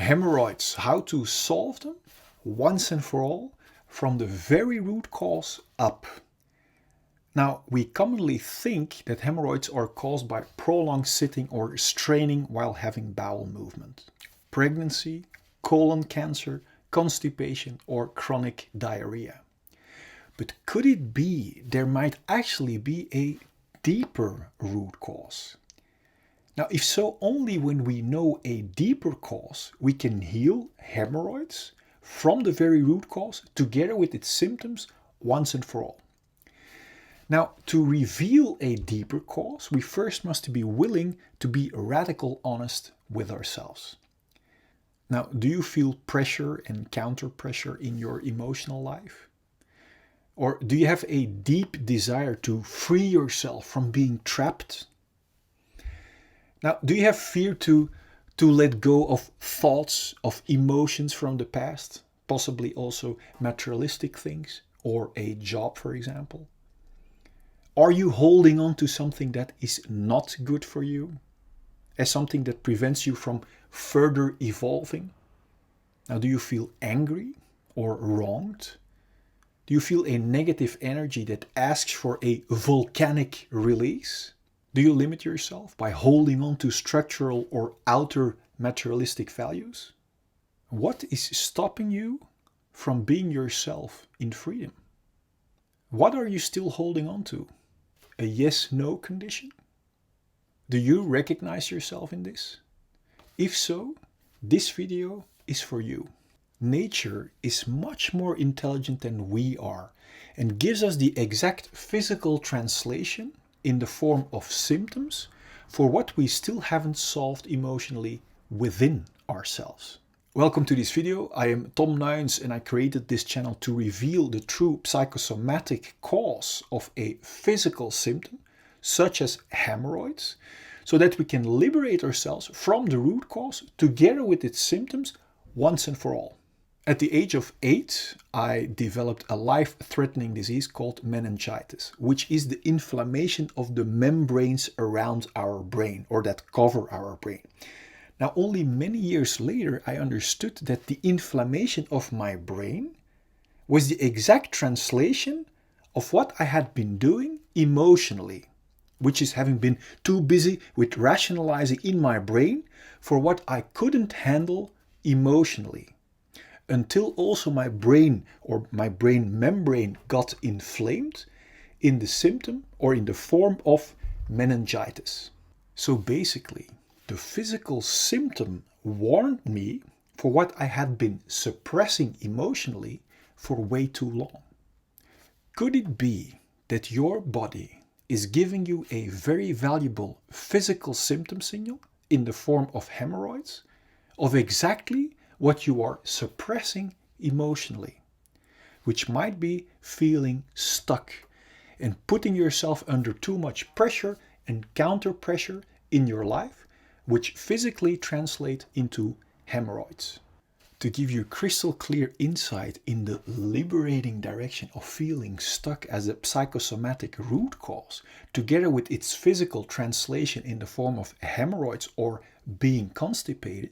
Hemorrhoids, how to solve them once and for all from the very root cause up. Now, we commonly think that hemorrhoids are caused by prolonged sitting or straining while having bowel movement, pregnancy, colon cancer, constipation, or chronic diarrhea. But could it be there might actually be a deeper root cause? Now, if so, only when we know a deeper cause, we can heal hemorrhoids from the very root cause together with its symptoms once and for all. Now, to reveal a deeper cause, we first must be willing to be radical honest with ourselves. Now, do you feel pressure and counter pressure in your emotional life? Or do you have a deep desire to free yourself from being trapped? Now, do you have fear to let go of thoughts, of emotions from the past, possibly also materialistic things, or a job, for example? Are you holding on to something that is not good for you, as something that prevents you from further evolving? Now, do you feel angry or wronged? Do you feel a negative energy that asks for a volcanic release? Do you limit yourself by holding on to structural or outer materialistic values? What is stopping you from being yourself in freedom? What are you still holding on to? A yes-no condition? Do you recognize yourself in this? If so, this video is for you. Nature is much more intelligent than we are and gives us the exact physical translation in the form of symptoms for what we still haven't solved emotionally within ourselves. Welcome to this video. I am Tom Nuyens and I created this channel to reveal the true psychosomatic cause of a physical symptom, such as hemorrhoids, so that we can liberate ourselves from the root cause together with its symptoms once and for all. At the age of 8, I developed a life-threatening disease called meningitis, which is the inflammation of the membranes around our brain, or that cover our brain. Now, only many years later, I understood that the inflammation of my brain was the exact translation of what I had been doing emotionally, which is having been too busy with rationalizing in my brain for what I couldn't handle emotionally. Until also my brain or my brain membrane got inflamed in the symptom or in the form of meningitis. So basically, the physical symptom warned me for what I had been suppressing emotionally for way too long. Could it be that your body is giving you a very valuable physical symptom signal in the form of hemorrhoids, of exactly what you are suppressing emotionally, which might be feeling stuck and putting yourself under too much pressure and counter pressure in your life, which physically translate into hemorrhoids. To give you crystal clear insight in the liberating direction of feeling stuck as a psychosomatic root cause, together with its physical translation in the form of hemorrhoids or being constipated,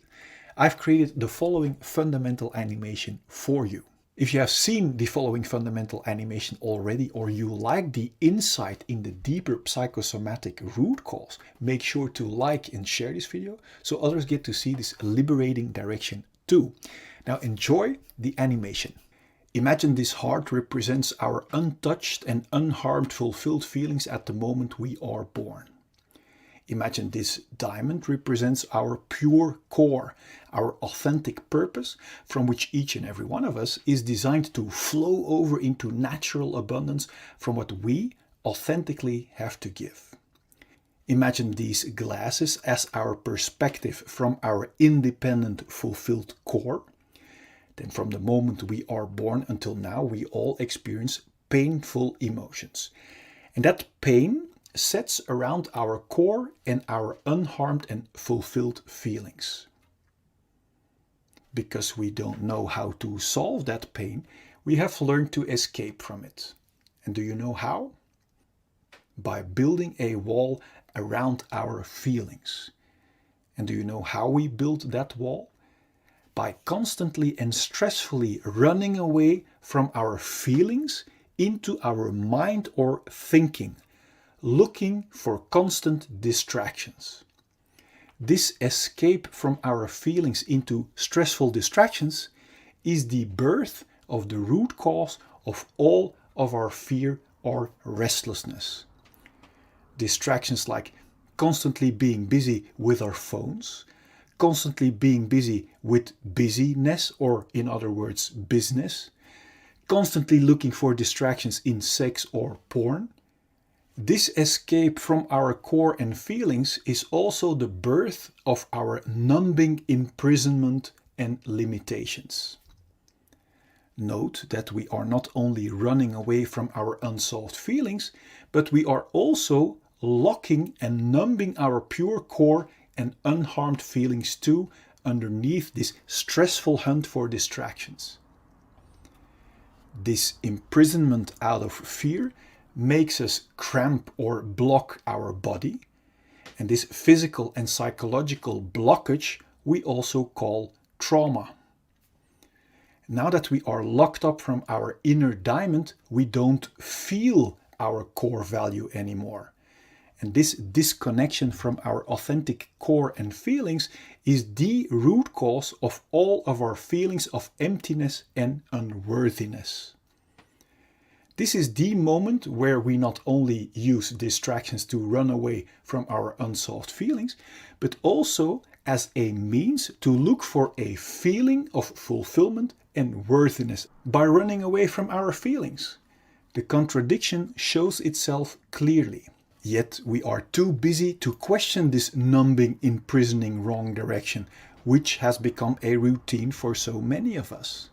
I've created the following fundamental animation for you. If you have seen the following fundamental animation already, or you like the insight in the deeper psychosomatic root cause, make sure to like and share this video so others get to see this liberating direction too. Now enjoy the animation. Imagine this heart represents our untouched and unharmed fulfilled feelings at the moment we are born. Imagine this diamond represents our pure core, our authentic purpose, from which each and every one of us is designed to flow over into natural abundance from what we authentically have to give. Imagine these glasses as our perspective from our independent, fulfilled core. Then from the moment we are born until now, we all experience painful emotions. And that pain sets around our core and our unharmed and fulfilled feelings. Because we don't know how to solve that pain, we have learned to escape from it. And do you know how? By building a wall around our feelings. And do you know how we build that wall? by constantly and stressfully running away from our feelings into our mind or thinking, looking for constant distractions. This escape from our feelings into stressful distractions is the birth of the root cause of all of our fear or restlessness. Distractions like constantly being busy with our phones, constantly being busy with busyness, or in other words, business, constantly looking for distractions in sex or porn. This escape from our core and feelings is also the birth of our numbing imprisonment and limitations. Note that we are not only running away from our unsolved feelings, but we are also locking and numbing our pure core and unharmed feelings too underneath this stressful hunt for distractions. This imprisonment out of fear makes us cramp or block our body, and this physical and psychological blockage we also call trauma. Now that we are locked up from our inner diamond, we don't feel our core value anymore. And this disconnection from our authentic core and feelings is the root cause of all of our feelings of emptiness and unworthiness. This is the moment where we not only use distractions to run away from our unsolved feelings, but also as a means to look for a feeling of fulfillment and worthiness by running away from our feelings. The contradiction shows itself clearly. Yet we are too busy to question this numbing, imprisoning wrong direction, which has become a routine for so many of us.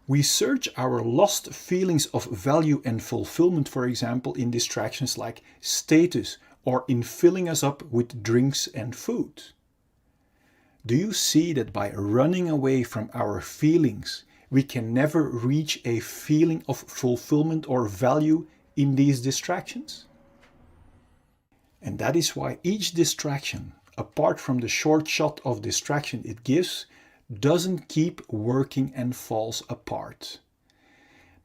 We search our lost feelings of value and fulfillment, for example, in distractions like status or in filling us up with drinks and food. Do you see that by running away from our feelings, we can never reach a feeling of fulfillment or value in these distractions? And that is why each distraction, apart from the short shot of distraction it gives, doesn't keep working and falls apart.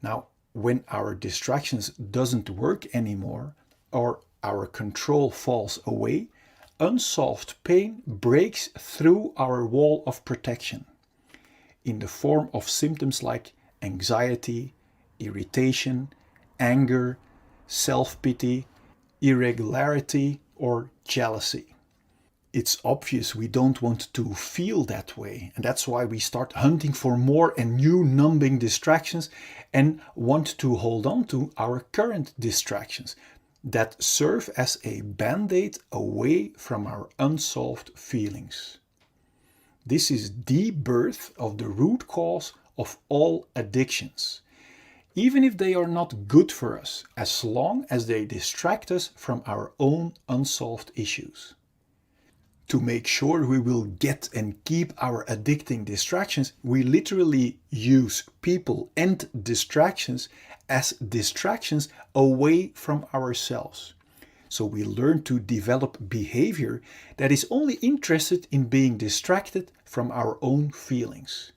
Now, when our distractions doesn't work anymore or our control falls away, unsolved pain breaks through our wall of protection in the form of symptoms like anxiety, irritation, anger, self-pity, irregularity, or jealousy. It's obvious we don't want to feel that way, and that's why we start hunting for more and new numbing distractions and want to hold on to our current distractions that serve as a band-aid away from our unsolved feelings. This is the birth of the root cause of all addictions, even if they are not good for us, as long as they distract us from our own unsolved issues. To make sure we will get and keep our addicting distractions, we literally use people and distractions as distractions away from ourselves. So we learn to develop behavior that is only interested in being distracted from our own feelings.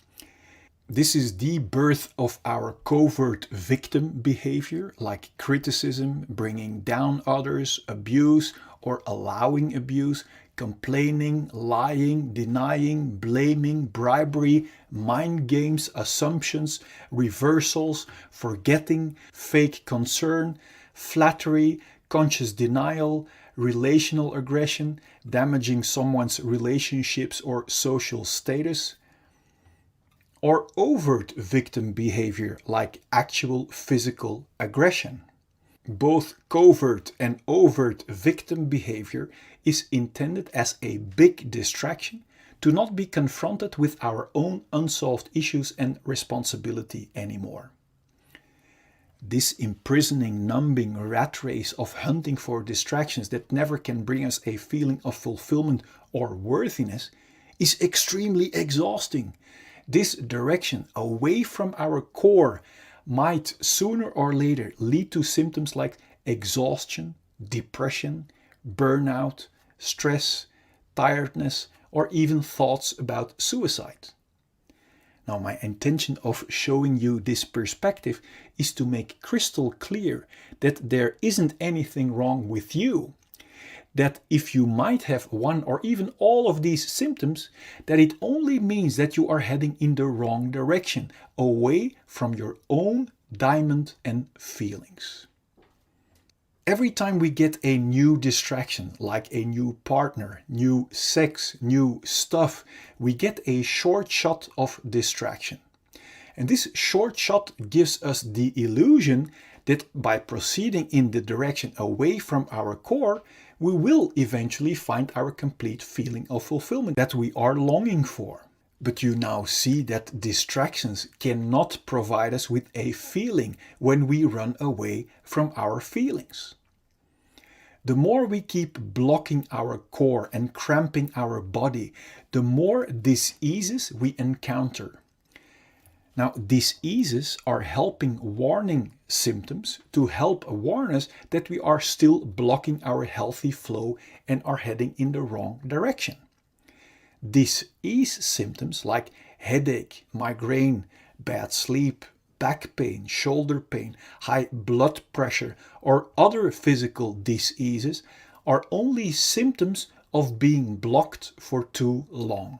This is the birth of our covert victim behavior, like criticism, bringing down others, abuse or allowing abuse, complaining, lying, denying, blaming, bribery, mind games, assumptions, reversals, forgetting, fake concern, flattery, conscious denial, relational aggression, damaging someone's relationships or social status, or overt victim behavior like actual physical aggression. Both covert and overt victim behavior is intended as a big distraction to not be confronted with our own unsolved issues and responsibility anymore. This imprisoning, numbing rat race of hunting for distractions that never can bring us a feeling of fulfillment or worthiness is extremely exhausting. This direction away from our core might sooner or later lead to symptoms like exhaustion, depression, burnout, stress, tiredness, or even thoughts about suicide. Now, my intention of showing you this perspective is to make crystal clear that there isn't anything wrong with you. That if you might have one or even all of these symptoms, that it only means that you are heading in the wrong direction, away from your own diamond and feelings. Every time we get a new distraction, like a new partner, new sex, new stuff, we get a short shot of distraction. And this short shot gives us the illusion that by proceeding in the direction away from our core, we will eventually find our complete feeling of fulfillment that we are longing for. But you now see that distractions cannot provide us with a feeling when we run away from our feelings. The more we keep blocking our core and cramping our body, the more diseases we encounter. Now, diseases are helping warning symptoms to help warn us that we are still blocking our healthy flow and are heading in the wrong direction. Disease symptoms like headache, migraine, bad sleep, back pain, shoulder pain, high blood pressure, or other physical diseases are only symptoms of being blocked for too long.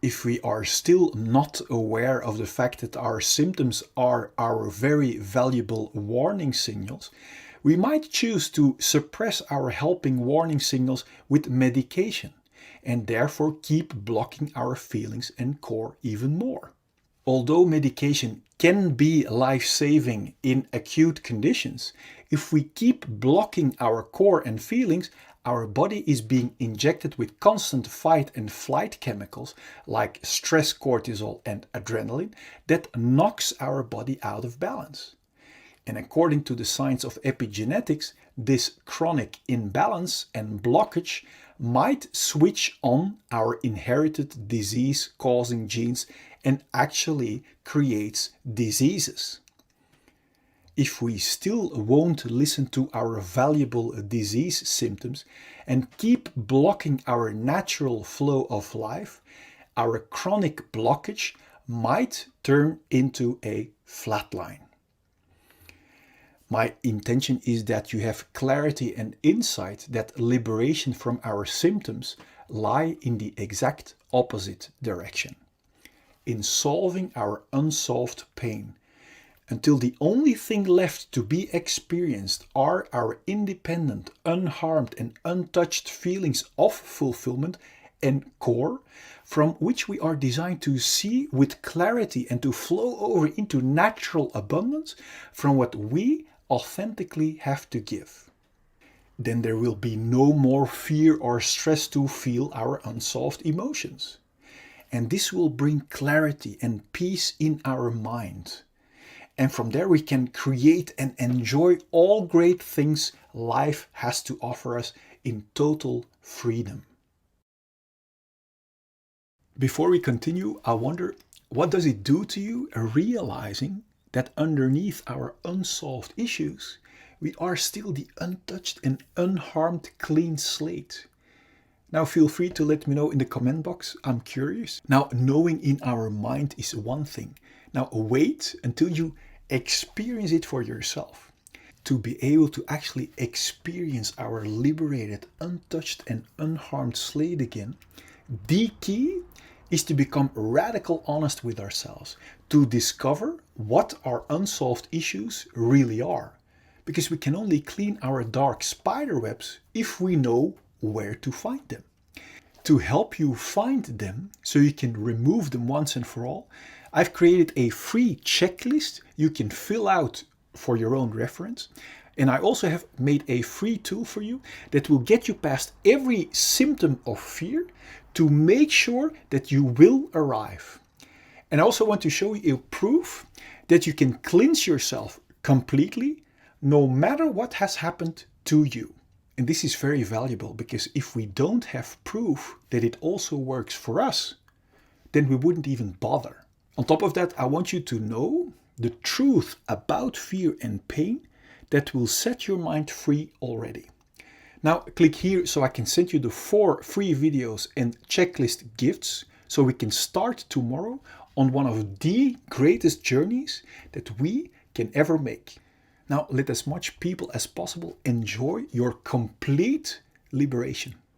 If we are still not aware of the fact that our symptoms are our very valuable warning signals, we might choose to suppress our helping warning signals with medication and therefore keep blocking our feelings and core even more. Although medication can be life-saving in acute conditions, if we keep blocking our core and feelings, our body is being injected with constant fight and flight chemicals like stress cortisol and adrenaline that knocks our body out of balance. And according to the science of epigenetics, this chronic imbalance and blockage might switch on our inherited disease-causing genes and actually creates diseases. If we still won't listen to our valuable disease symptoms and keep blocking our natural flow of life, our chronic blockage might turn into a flatline. My intention is that you have clarity and insight that liberation from our symptoms lie in the exact opposite direction, in solving our unsolved pain, until the only thing left to be experienced are our independent, unharmed and untouched feelings of fulfillment and core, from which we are designed to see with clarity and to flow over into natural abundance from what we authentically have to give. Then there will be no more fear or stress to feel our unsolved emotions. And this will bring clarity and peace in our mind. And from there we can create and enjoy all great things life has to offer us in total freedom. Before we continue, I wonder, what does it do to you realizing that underneath our unsolved issues, we are still the untouched and unharmed clean slate? Now feel free to let me know in the comment box. I'm curious. Now, knowing in our mind is one thing. Now wait until you experience it for yourself. To be able to actually experience our liberated, untouched and unharmed slate again, the key is to become radical honest with ourselves, to discover what our unsolved issues really are. Because we can only clean our dark spider webs if we know where to find them. To help you find them, so you can remove them once and for all, I've created a free checklist you can fill out for your own reference. And I also have made a free tool for you that will get you past every symptom of fear to make sure that you will arrive. And I also want to show you a proof that you can cleanse yourself completely no matter what has happened to you. And this is very valuable because if we don't have proof that it also works for us, then we wouldn't even bother. On top of that, I want you to know the truth about fear and pain that will set your mind free already. Now click here so I can send you the 4 free videos and checklist gifts so we can start tomorrow on one of the greatest journeys that we can ever make. Now let as much people as possible enjoy your complete liberation.